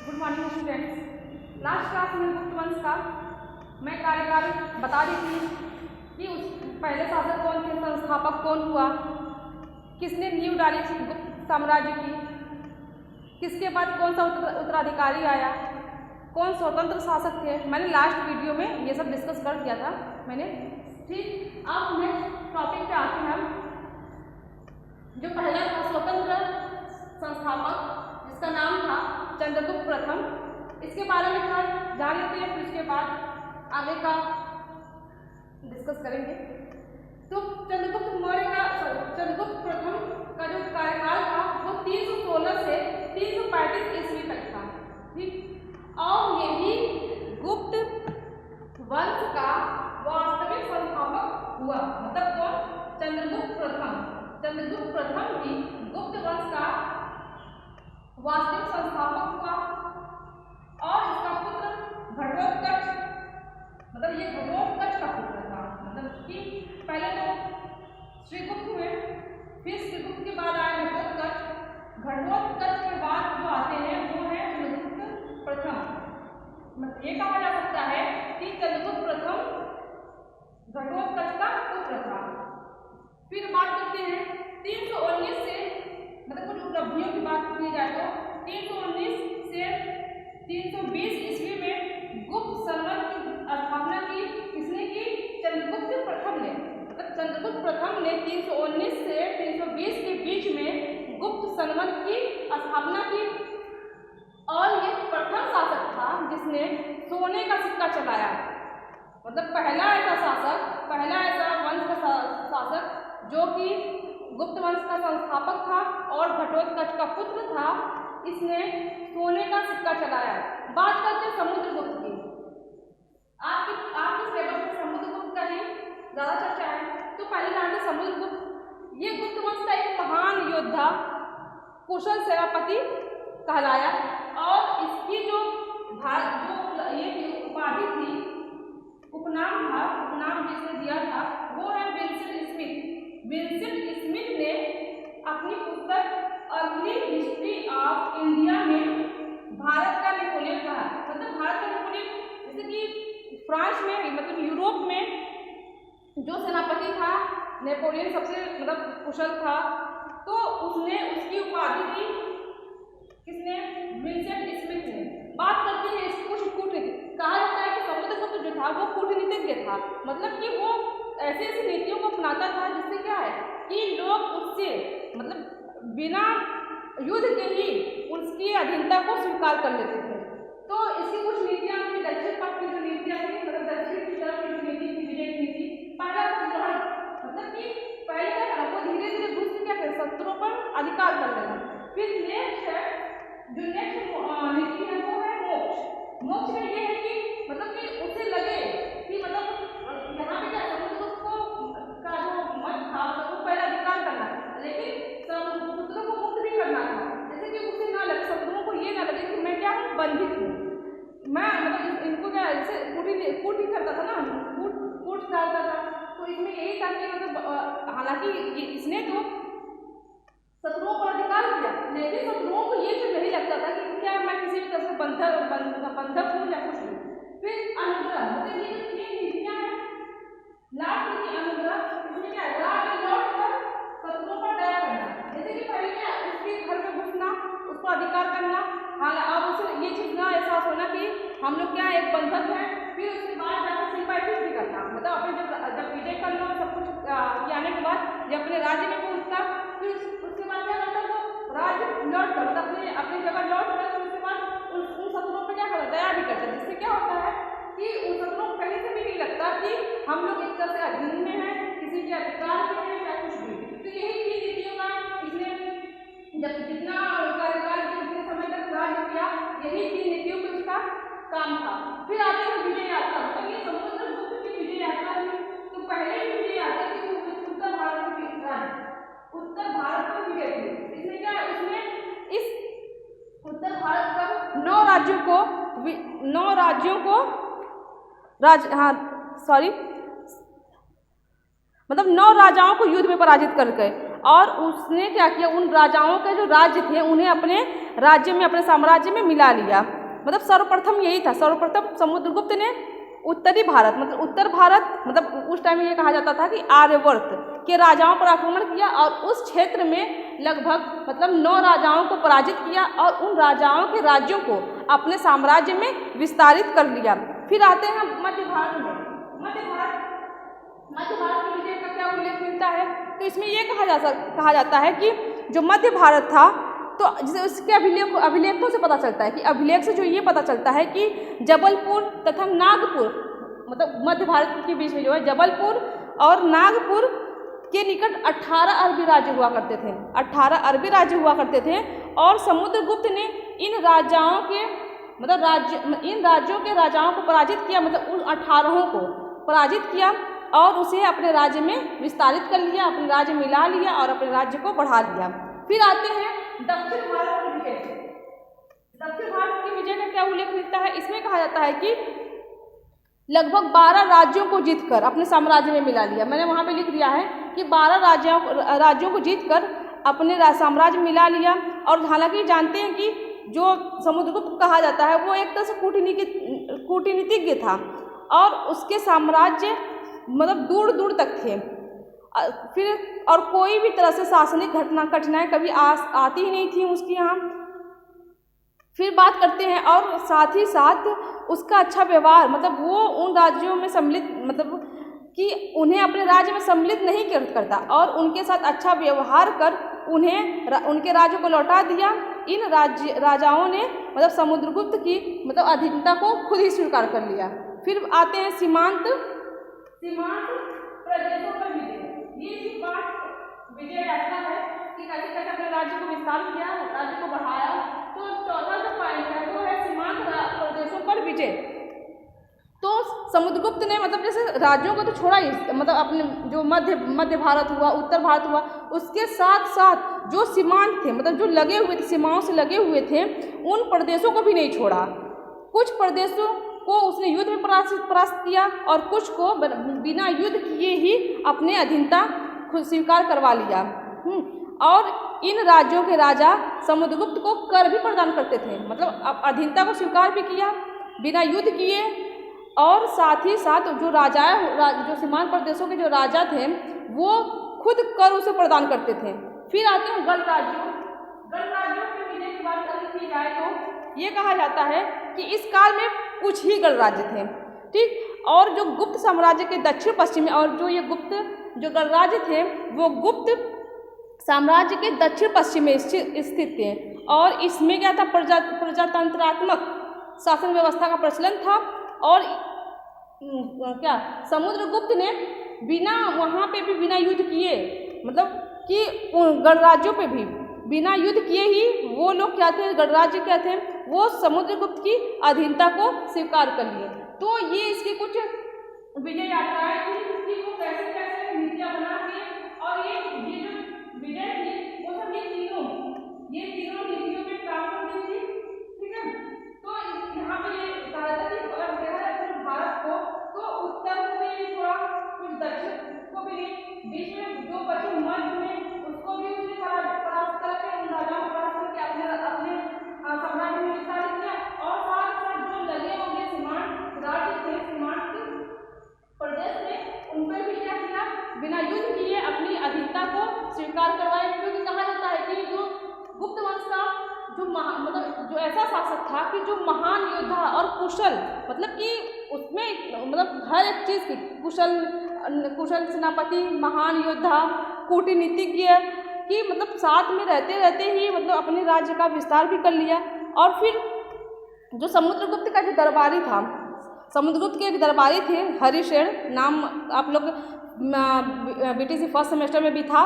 Good morning students. Last class में गुप्त वंश का मैं कार्यकाल बता रही थी कि उस पहले शासक कौन थे, संस्थापक कौन हुआ, किसने नींव डाली गुप्त साम्राज्य की, किसके बाद कौन सा उत्तराधिकारी आया, कौन स्वतंत्र शासक थे। मैंने लास्ट वीडियो में ये सब डिस्कस कर दिया था मैंने। ठीक, अब नेक्स्ट टॉपिक पे आते हैं हम। जो पहला था स्वतंत्र संस्थापक, जिसका नाम था चंद्रगुप्त प्रथम, इसके बारे में थोड़ा जान लेते हैं, फिर उसके बाद आगे का डिस्कस करेंगे। तो चंद्रगुप्त प्रथम का जो कार्यकाल था वो 316 से 335 ईस्वी तक था। ठीक, और यही गुप्त वंश का वास्तविक संस्थापक हुआ। मतलब कौन? चंद्रगुप्त प्रथम। चंद्रगुप्त प्रथम ही गुप्त वंश का वास्तविक संस्थापक हुआ और इसका पुत्र घटोत्कच, मतलब ये घटोत्कच का पुत्र था। मतलब कि पहले तो श्रीगुप्त हुए, फिर श्रीगुप्त के बाद आए घटोत्कच। घटोत्कच के बाद जो आते हैं वो है चंद्रगुप्त प्रथम। ये कहा जा सकता है कि चंद्रगुप्त प्रथम घटोत्कच का पुत्र था। फिर बात करते हैं 319 से, मतलब कुछ उपलब्धियों की बात की जाए तो 319 से 320 ईस्वी में गुप्त संवत की स्थापना की। किसने की? चंद्रगुप्त प्रथम ने। मतलब चंद्रगुप्त प्रथम ने 319 से 320 के बीच में गुप्त संवत की स्थापना की और ये प्रथम शासक था जिसने सोने का सिक्का चलाया। मतलब पहला ऐसा शासक, पहला ऐसा वंश का शासक जो कि गुप्त वंश का संस्थापक था और घटोत्कच का पुत्र था, इसने सोने का सिक्का चलाया। बात करते हैं समुद्रगुप्त की। आपके सिलेबस में समुद्रगुप्त का ही ज्यादा चर्चा है। तो पहले नाम था समुद्रगुप्त। ये गुप्त वंश का एक महान योद्धा, कुशल सेनापति कहलाया और इसकी जो ये उपाधि थी, उपनाम जिसने दिया था वो है विंसेंट स्मिथ। विंसेंट स्मिथ ने अपनी पुस्तक अर्ली हिस्ट्री ऑफ इंडिया में भारत का नेपोलियन कहा। मतलब भारत का नेपोलियन, जैसे कि फ्रांस में, मतलब यूरोप में जो सेनापति था नेपोलियन सबसे मतलब कुशल था, तो उसने उसकी उपाधि दी किसने? विंसेंट स्मिथ ने। बात करते हैं इसको कुछ कूटनीति। कहा जाता है कि समुद्रगुप्त जो था वो कूटनीतिज्ञ था। मतलब कि वो ऐसी ऐसी नीतियों को अपनाता था जिससे क्या है कि लोग उससे मतलब बिना युद्ध के ही उसकी अधीनता को स्वीकार कर लेते थे। तो इसकी कुछ नीतियां थी, दक्षिण पक्ष की जो नीतियां थी, मतलब दक्षिण की तरफ की नीति थी, विजय की नीति। पहला ग्रहण, मतलब कि पहले क्या वो धीरे धीरे घुस के क्या करे, शत्रुओं पर अधिकार कर लेना। फिर नेक्स्ट है जो नेक्स्ट नीति है वो है मोक्ष। मोक्ष में ये है कि मतलब कि उसे लगे कि मतलब यहाँ पे क्या समुद्रगुप्त का जो मत था वो पहला अधिकार करना, लेकिन समुद्रों को मुक्त भी करना था। जैसे कि उसे ना लगे, समुद्रों को ये ना लगे कि मैं क्या हूँ, बंधित हूँ मैं। मतलब इनको क्या ऐसे कूट ही करता था ना, कूट डालता था। तो इसमें यही था कि मतलब हालांकि इसने तो शत्रुओं पर अधिकार किया, लेकिन शत्रुओं को ये चीज नहीं लगता था कि क्या मैं किसी भी तरह से बंधक हूँ या कुछ नहीं। फिर अनुग्रह, मतलब ये नीतियां हैं। लास्ट नीति अनुग्रह, इसमें क्या है, लौट कर शत्रुओं पर दया करना। जैसे कि पहले क्या उसके घर में घुसना, उसको अधिकार करना, हालांकि अब उसे ये चीज ना एहसास होना कि हम लोग क्या एक बंधक है। फिर उसके बाद जाकर सिंपैथी भी करना, मतलब अपने जब विजय कर लो सब कुछ आने के बाद जब अपने राज्य में पहुंचता, फिर उसके बाद क्या करता वो राज्य लौट कर मतलब अपनी जगह लौट कर उसके बाद उन शत्रुओं पर क्या करता, दया भी करता। जिससे क्या होता है कि उन शत्रुओं को कहीं से भी नहीं लगता कि हम लोग एक तरह से अधीन में हैं, किसी के अधिकार में हैं या कुछ भी। तो यही चीज नीतियों का इसने जब जितना कार्यकाल जितने समय तक राज्य किया, यही चीज नीतियों पे उसका काम था। फिर आते हैं विजय यात्रा। मतलब ये समुद्रगुप्त की विजय यात्रा थी। तो पहले विजय यात्रा थी उत्तर भारत की उत्तर भारत में विजय थी। इसमें क्या, इसमें इस उत्तर भारत का 9 राज्यों को मतलब 9 राजाओं को युद्ध में पराजित कर गए। और उसने क्या किया, उन राजाओं के जो राज्य थे उन्हें अपने राज्य में, अपने साम्राज्य में मिला लिया। मतलब सर्वप्रथम यही था, सर्वप्रथम समुद्रगुप्त ने उत्तरी भारत मतलब उत्तर भारत मतलब उस टाइम में ये कहा जाता था कि आर्यवर्त के राजाओं पर आक्रमण किया और उस क्षेत्र में लगभग मतलब 9 राजाओं को पराजित किया और उन राजाओं के राज्यों को अपने साम्राज्य में विस्तारित कर लिया। फिर आते हैं मध्य भारत में। मध्य भारत के विजय का क्या उल्लेख मिलता है, तो इसमें ये कहा जाता है कि जो मध्य भारत था, तो जिसे उसके अभिलेखों से पता चलता है कि अभिलेख से जो ये पता चलता है कि जबलपुर तथा नागपुर मतलब मध्य भारत के बीच में जो है जबलपुर और नागपुर के निकट 18 अरबी राज्य हुआ करते थे। 18 अरबी राज्य हुआ करते थे और समुद्रगुप्त ने इन राज्यों के राजाओं को पराजित किया, मतलब उन 18 को पराजित किया और उसे अपने राज्य में विस्तारित कर लिया, अपने राज्य में मिला लिया और अपने राज्य को बढ़ा लिया। फिर आते हैं दक्षिण भारत के विजय। दक्षिण भारत के विजय का क्या उल्लेख मिलता है, इसमें कहा जाता है कि लगभग 12 राज्यों को जीतकर अपने साम्राज्य में मिला लिया। मैंने वहाँ पे लिख दिया है कि 12 राज्यों को जीतकर अपने साम्राज्य में मिला लिया। और हालांकि जानते हैं कि जो समुद्रगुप्त कहा जाता है वो एक तरह से कूटनीतिज्ञ था और उसके साम्राज्य मतलब दूर दूर तक थे। फिर और कोई भी तरह से शासनिक कठिनाई कभी आती ही नहीं थी उसके यहाँ। फिर बात करते हैं और साथ ही साथ उसका अच्छा व्यवहार, मतलब वो उन राज्यों में सम्मिलित मतलब कि उन्हें अपने राज्य में सम्मिलित नहीं करता और उनके साथ अच्छा व्यवहार कर उन्हें उनके राज्य को लौटा दिया। इन राजाओं ने मतलब समुद्रगुप्त की मतलब अधीनता को खुद ही स्वीकार कर लिया। फिर आते हैं सीमांत प्रदेशों पर विजय। ये सीमांत विजय ऐसा है कि कैसे कैसे अपने राज्य को विस्तार किया, राज्य को बढ़ाया। तो चौथा जो पॉइंट है वो है सीमांत प्रदेशों पर विजय। तो समुद्रगुप्त ने मतलब जैसे राज्यों को तो छोड़ा ही, मतलब अपने जो मध्य भारत हुआ, उत्तर भारत हुआ, उसके साथ साथ जो सीमांत थे मतलब जो लगे हुए थे, सीमाओं से लगे हुए थे, उन प्रदेशों को भी नहीं छोड़ा। कुछ प्रदेशों को उसने युद्ध में परास्त किया और कुछ को बिना युद्ध किए ही अपने अधीनता खुद स्वीकार करवा लिया। और इन राज्यों के राजा समुद्रगुप्त को कर भी प्रदान करते थे, मतलब अधीनता को स्वीकार भी किया बिना युद्ध किए। और साथ ही साथ जो जो सीमांत प्रदेशों के जो राजा थे वो खुद कर उसे प्रदान करते थे। फिर आते हैं गढ़ राज्यों के विजय की बात अगर की जाए तो ये कहा जाता है कि इस काल में कुछ ही गढ़ राज्य थे, ठीक। और जो गुप्त साम्राज्य के दक्षिण पश्चिम में और जो गढ़ राज्य थे वो गुप्त साम्राज्य के दक्षिण पश्चिम में स्थित थे। और इसमें क्या था, प्रजातंत्रात्मक शासन व्यवस्था का प्रचलन था। और क्या समुद्रगुप्त ने वहाँ पे भी बिना युद्ध किए, मतलब कि गणराज्यों पे भी बिना युद्ध किए ही वो लोग क्या थे, गणराज्य क्या थे, वो समुद्रगुप्त की अधीनता को स्वीकार कर लिए। तो ये इसकी कुछ विजय यात्राएं थी कि वो कैसे कैसे नीतियां बना के और ये जो विजय थी वो सब ये तीनों नीतियों पे काम करती थी, ठीक है। तो यहाँ पे ये कहा जाता है कि अगर देखा जाए तो भारत को तो उत्तर को भी नहीं छोड़ा, कुछ दक्षिण को भी नहीं, बीच में जो बचे मध्य में उसको भी उसने परास्त करके उन राजाओं को परास्त करके अपने साम्राज्य में विस्तारित किया। और साथ साथ जो लगे होंगे सीमांत राज्य थे, सीमांत प्रदेश थे, उन पर भी क्या किया, बिना युद्ध किए अपनी अधीनता को स्वीकार करवाए। क्योंकि कहा जाता है कि जो गुप्त वंश का जो ऐसा शासक था कि जो महान योद्धा और कुशल, मतलब कि उसमें मतलब हर एक चीज़ की कुशल सेनापति, महान योद्धा, कूटनीतिज्ञ की मतलब साथ में रहते रहते ही मतलब अपने राज्य का विस्तार भी कर लिया। और फिर जो समुद्रगुप्त का जो दरबारी था, समुद्रगुप्त के एक दरबारी थे हरिशेन नाम, आप लोग BTC फर्स्ट सेमेस्टर में भी था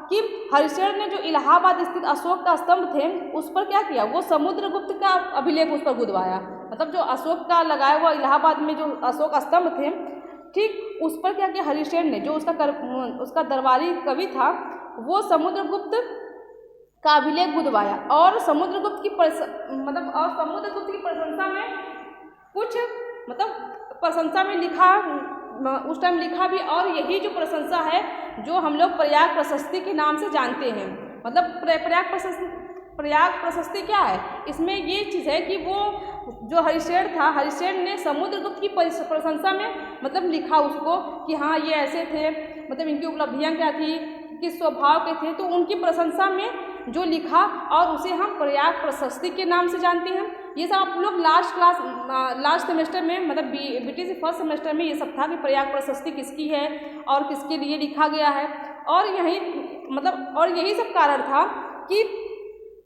कि हरिशेन ने जो इलाहाबाद स्थित अशोक का स्तंभ थे उस पर क्या किया, वो समुद्रगुप्त का अभिलेख उस पर गुदवाया। मतलब जो अशोक का लगाया हुआ इलाहाबाद में जो अशोक स्तंभ थे, ठीक, उस पर क्या किया हरिशेन ने, जो उसका दरबारी कवि था, वो समुद्रगुप्त का अभिलेख गुदवाया। और समुद्रगुप्त की प्रशंसा में कुछ मतलब प्रशंसा में लिखा उस टाइम लिखा भी, और यही जो प्रशंसा है जो हम लोग प्रयाग प्रशस्ति के नाम से जानते हैं। मतलब प्रयाग प्रशस्ति क्या है, इसमें ये चीज़ है कि वो जो हरिशेन था, हरिशेन ने समुद्रगुप्त की प्रशंसा में मतलब लिखा उसको कि हाँ ये ऐसे थे, मतलब इनकी उपलब्धियाँ क्या थी, किस स्वभाव के थे, तो उनकी प्रशंसा में जो लिखा और उसे हम प्रयाग प्रशस्ति के नाम से जानते हैं। ये सब आप लोग लास्ट सेमेस्टर में, मतलब बीटी से फर्स्ट सेमेस्टर में ये सब था कि प्रयाग प्रशस्ति किसकी है और किसके लिए लिखा गया है। और यही सब कारण था कि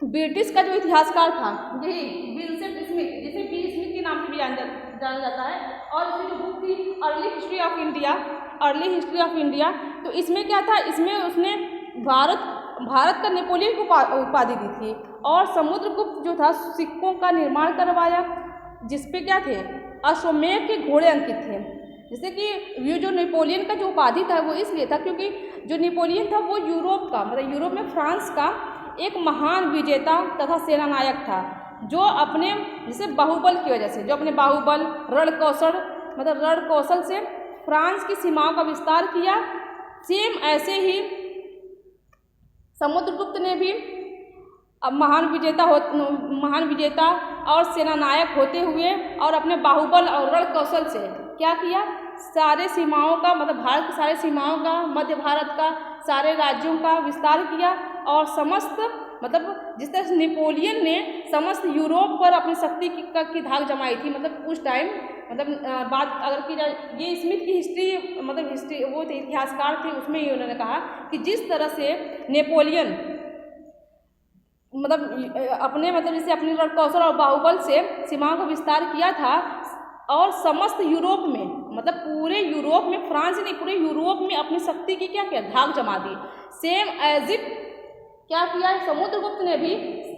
ब्रिटिश का जो इतिहासकार था, यही विंसेंट स्मिथ, जिसे बी स्मिथ के नाम से भी जाना जाता है, और इसकी जो बुक थी अर्ली हिस्ट्री ऑफ इंडिया, तो इसमें क्या था, इसमें उसने भारत का नेपोलियन को उपाधि दी थी, और समुद्रगुप्त जो था सिक्कों का निर्माण करवाया, जिसपे क्या थे, अश्वमेध के घोड़े अंकित थे। जैसे कि ये जो नेपोलियन का जो उपाधि था वो इसलिए था क्योंकि जो नेपोलियन था वो यूरोप का, मतलब यूरोप में फ्रांस का एक महान विजेता तथा सेनानायक था, जो अपने जैसे बाहुबल की वजह से, जो अपने बाहुबल रण कौशल से फ्रांस की सीमाओं का विस्तार किया। सेम ऐसे ही समुद्रगुप्त ने भी अब महान विजेता और सेनानायक होते हुए और अपने बाहुबल और रण कौशल से क्या किया, सारे सीमाओं का, मतलब भारत की सारे सीमाओं का, मध्य भारत का सारे राज्यों का विस्तार किया, और समस्त, मतलब जिस तरह से नेपोलियन ने समस्त यूरोप पर अपनी शक्ति की धाक जमाई थी, मतलब उस टाइम, मतलब बात अगर की जाए, ये स्मिथ की हिस्ट्री, मतलब हिस्ट्री वो थे, इतिहासकार थे, उसमें ये उन्होंने कहा कि जिस तरह से नेपोलियन जैसे अपने रण कौशल और बाहुबल से सीमाओं का विस्तार किया था, और समस्त यूरोप में, मतलब पूरे यूरोप में, फ्रांस नहीं पूरे यूरोप में अपनी शक्ति की क्या किया, धाक जमा दी। सेम एज इट क्या किया, समुद्रगुप्त ने भी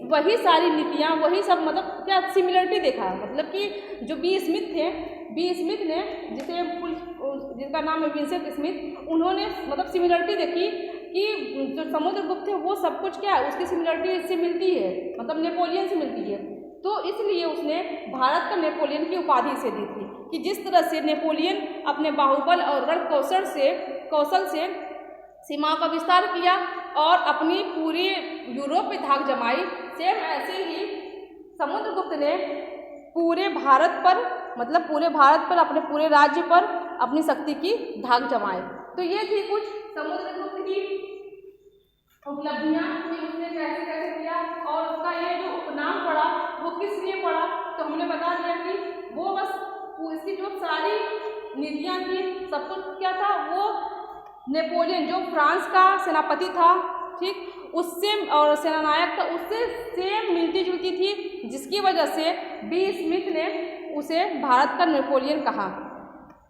वही सारी नीतियाँ, वही सब, मतलब क्या सिमिलरिटी देखा, मतलब कि जो बी स्मिथ ने जिसका नाम है विंसेंट स्मिथ, उन्होंने मतलब सिमिलरिटी देखी कि जो समुद्रगुप्त थे वो सब कुछ क्या है, उसकी सिमिलरिटी इससे मिलती है, मतलब नेपोलियन से मिलती है, तो इसलिए उसने भारत का नेपोलियन की उपाधि से दी थी कि जिस तरह से नेपोलियन अपने बाहुबल और रण कौशल से सीमाओं का विस्तार किया और अपनी पूरी यूरोप पे धाक जमाई, सेम ऐसे ही समुद्रगुप्त ने पूरे भारत पर अपने पूरे राज्य पर अपनी शक्ति की धाक जमाई। तो ये थी कुछ समुद्रगुप्त की उपलब्धियाँ कि उसने कैसे कैसे किया, और उसका ये जो उपनाम पड़ा वो किस लिए पड़ा, तो हमने बता दिया कि वो बस इसकी जो सारी नीतियाँ थी, सब कुछ क्या था, वो नेपोलियन जो फ्रांस का सेनापति था, ठीक, उससे और सेनानायक था, उससे सेम मिलती जुलती थी, जिसकी वजह से बी स्मिथ ने उसे भारत का नेपोलियन कहा।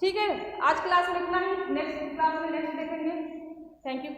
ठीक है, आज क्लास में इतना ही, नेक्स्ट क्लास में नेक्स्ट देखेंगे। Thank you.